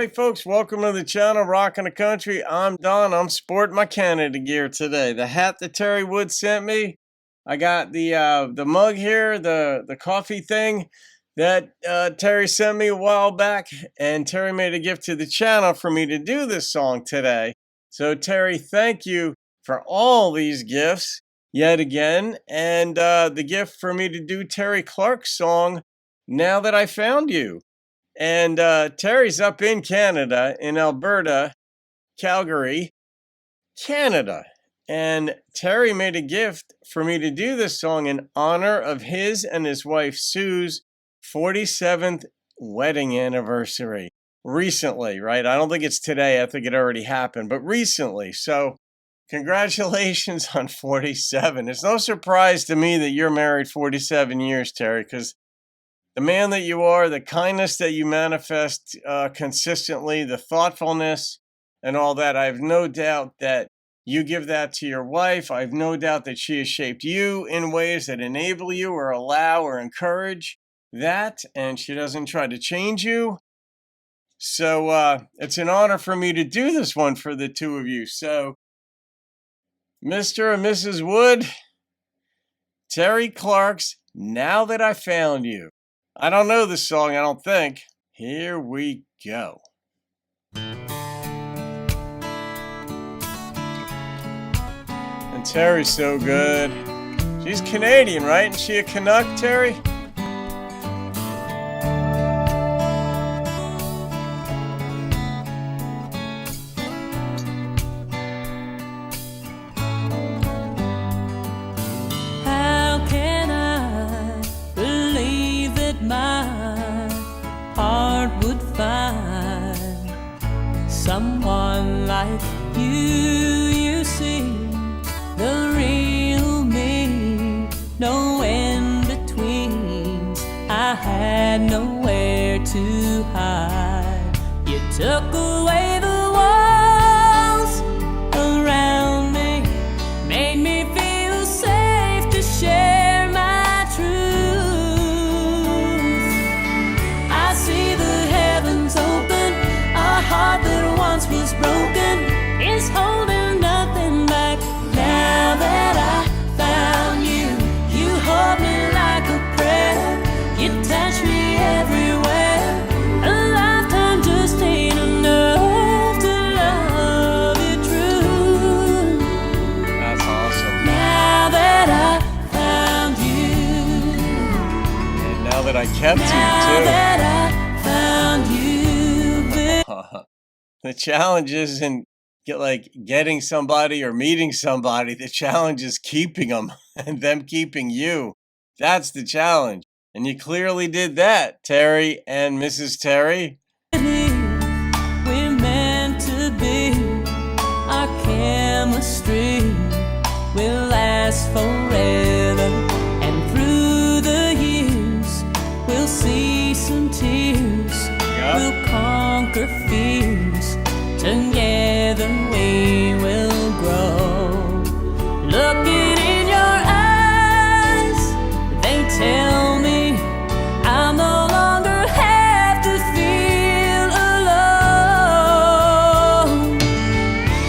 Hey folks, welcome to the channel, Rockin' the Country. I'm Don. I'm sporting my Canada gear today. The hat that Terry Wood sent me. I got the mug here, the coffee thing that Terry sent me a while back. And Terry made a gift to the channel for me to do this song today. So Terry, thank you for all these gifts yet again. And the gift for me to do Terry Clark's song, Now That I Found You. And Terry's up in Canada, in Alberta, Calgary, Canada. And Terry made a gift for me to do this song in honor of his and his wife Sue's 47th wedding anniversary. Recently, right? I don't think it's today. I think it already happened, but recently. So congratulations on 47. It's no surprise to me that you're married 47 years, Terry, because the man that you are, the kindness that you manifest consistently, the thoughtfulness and all that, I have no doubt that you give that to your wife. I have no doubt that she has shaped you in ways that enable you or allow or encourage that, and she doesn't try to change you. So it's an honor for me to do this one for the two of you. So Mr. and Mrs. Wood, Terry Clark's Now That I Found You. I don't know this song, I don't think. Here we go. And Terry's so good. She's Canadian, right? Is she a Canuck, Terry? Someone like you, you see, the real me, no in-betweens. I had nowhere to hide. You took away the walls around me, made me feel safe to share my truth. I see the heavens open, a heart that once was broken is holding nothing back. Now that I found you, you hold me like a prayer. You touch me everywhere. A lifetime just ain't enough to love you true. That's awesome. Now that I found you, and now that I kept you too. Now that I found you. The challenge isn't getting somebody or meeting somebody. The challenge is keeping them and them keeping you. That's the challenge. And you clearly did that, Terry and Mrs. Terry. We're meant to be. Our chemistry will last forever. And through the years, we'll see some tears. We'll conquer fears. Together we will grow. Looking in your eyes, they tell me I no longer have to feel alone.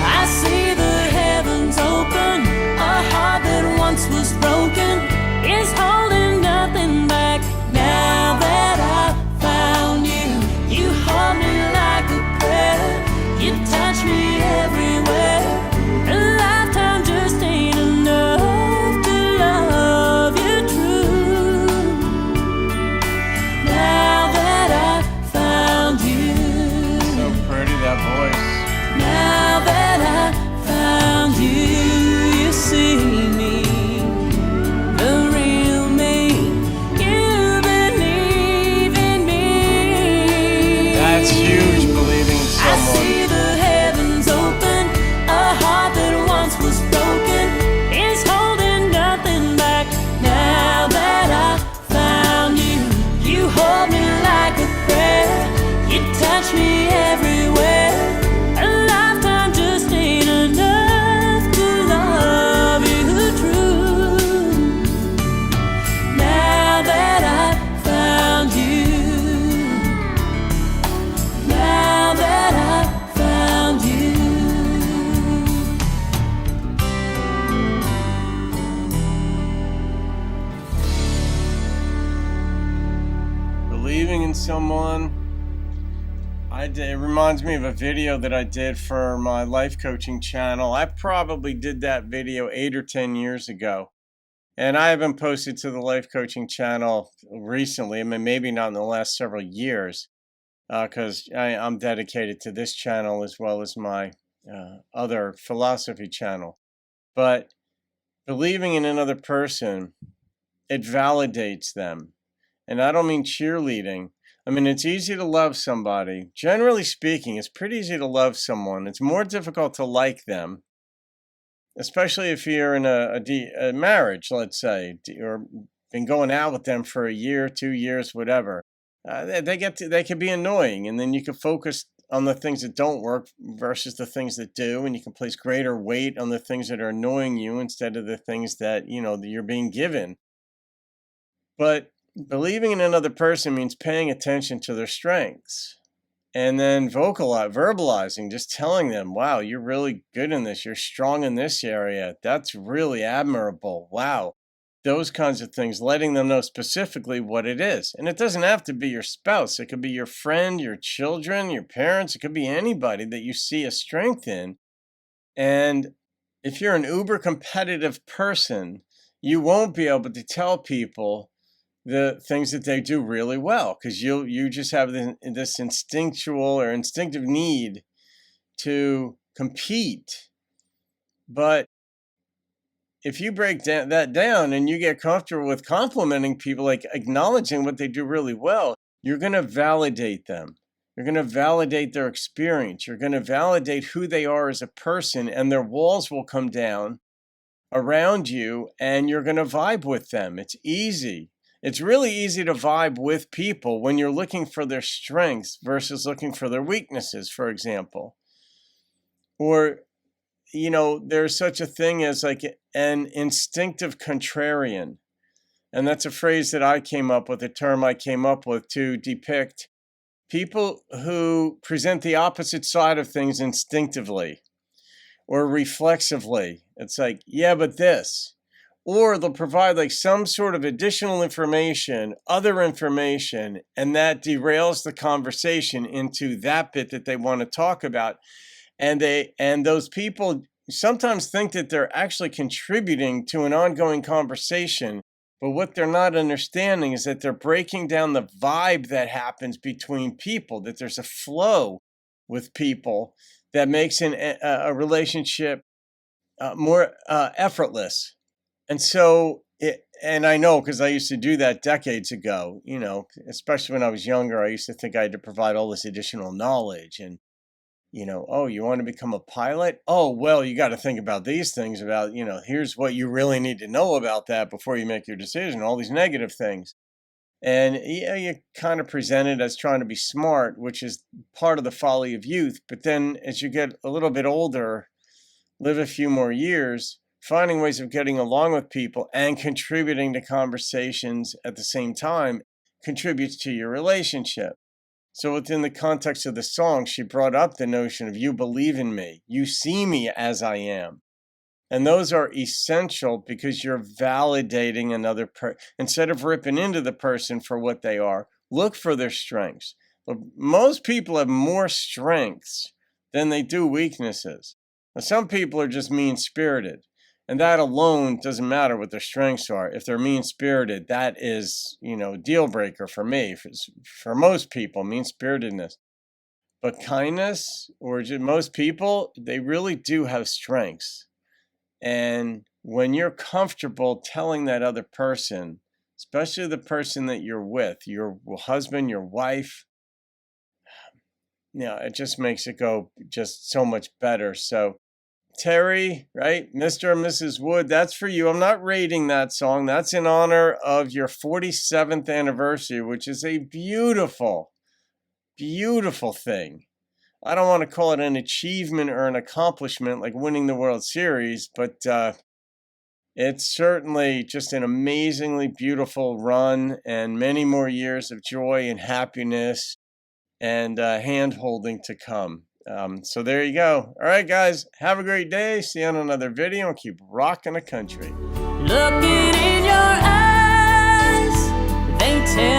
I see the heavens open, a heart that once was broken is holding nothing back. Now that I found you, you hold me like a prayer. You touch me everywhere. A lifetime just ain't enough to love you true. believing in someone. It reminds me of a video that I did for my life coaching channel. I probably did that video 8 or 10 years ago. And I haven't posted to the life coaching channel recently. I mean, maybe not in the last several years, because I'm dedicated to this channel as well as my other philosophy channel. But believing in another person, it validates them. And I don't mean cheerleading. I mean, it's easy to love somebody. Generally speaking, it's pretty easy to love someone. It's more difficult to like them, especially if you're in a marriage, let's say, or been going out with them for a year, 2 years, whatever. They can be annoying, and then you can focus on the things that don't work versus the things that do, and you can place greater weight on the things that are annoying you instead of the things that that you're being given. But believing in another person means paying attention to their strengths and then verbalizing, just telling them, wow, you're really good in this. You're strong in this area. That's really admirable. Wow. Those kinds of things, letting them know specifically what it is. And it doesn't have to be your spouse. It could be your friend, your children, your parents. It could be anybody that you see a strength in. And if you're an uber competitive person, you won't be able to tell people the things that they do really well, because you just have this instinctive need to compete. But if you break that down and you get comfortable with complimenting people, like acknowledging what they do really well, you're going to validate them. You're going to validate their experience. You're going to validate who they are as a person, and their walls will come down around you, and you're going to vibe with them. It's easy. It's really easy to vibe with people when you're looking for their strengths versus looking for their weaknesses, for example. Or, there's such a thing as like an instinctive contrarian. And that's a phrase that I came up with, a term I came up with to depict people who present the opposite side of things instinctively or reflexively. It's like, yeah, but this. Or they'll provide like some sort of additional information, other information, and that derails the conversation into that bit that they want to talk about. And those people sometimes think that they're actually contributing to an ongoing conversation, but what they're not understanding is that they're breaking down the vibe that happens between people, that there's a flow with people that makes a relationship more effortless. And so, and I know because I used to do that decades ago, especially when I was younger, I used to think I had to provide all this additional knowledge and, oh, you want to become a pilot? Oh, well, you got to think about these things about, here's what you really need to know about that before you make your decision, all these negative things. And you kind of present it as trying to be smart, which is part of the folly of youth. But then as you get a little bit older, live a few more years, finding ways of getting along with people and contributing to conversations at the same time contributes to your relationship. So within the context of the song, she brought up the notion of you believe in me, you see me as I am. And those are essential because you're validating another person. Instead of ripping into the person for what they are, look for their strengths. But most people have more strengths than they do weaknesses. Now, some people are just mean-spirited. And that alone doesn't matter what their strengths are. If they're mean-spirited, that is, deal breaker for me. For most people, mean-spiritedness. But kindness, or just most people, they really do have strengths. And when you're comfortable telling that other person, especially the person that you're with, your husband, your wife, it just makes it go just so much better. So Terri, right? Mr. and Mrs. Wood, that's for you. I'm not rating that song. That's in honor of your 47th anniversary, which is a beautiful, beautiful thing. I don't want to call it an achievement or an accomplishment like winning the World Series, but it's certainly just an amazingly beautiful run and many more years of joy and happiness and hand-holding to come. So there you go. All right, guys, have a great day. See you on another video and keep rocking the country. Looking in your eyes, they tell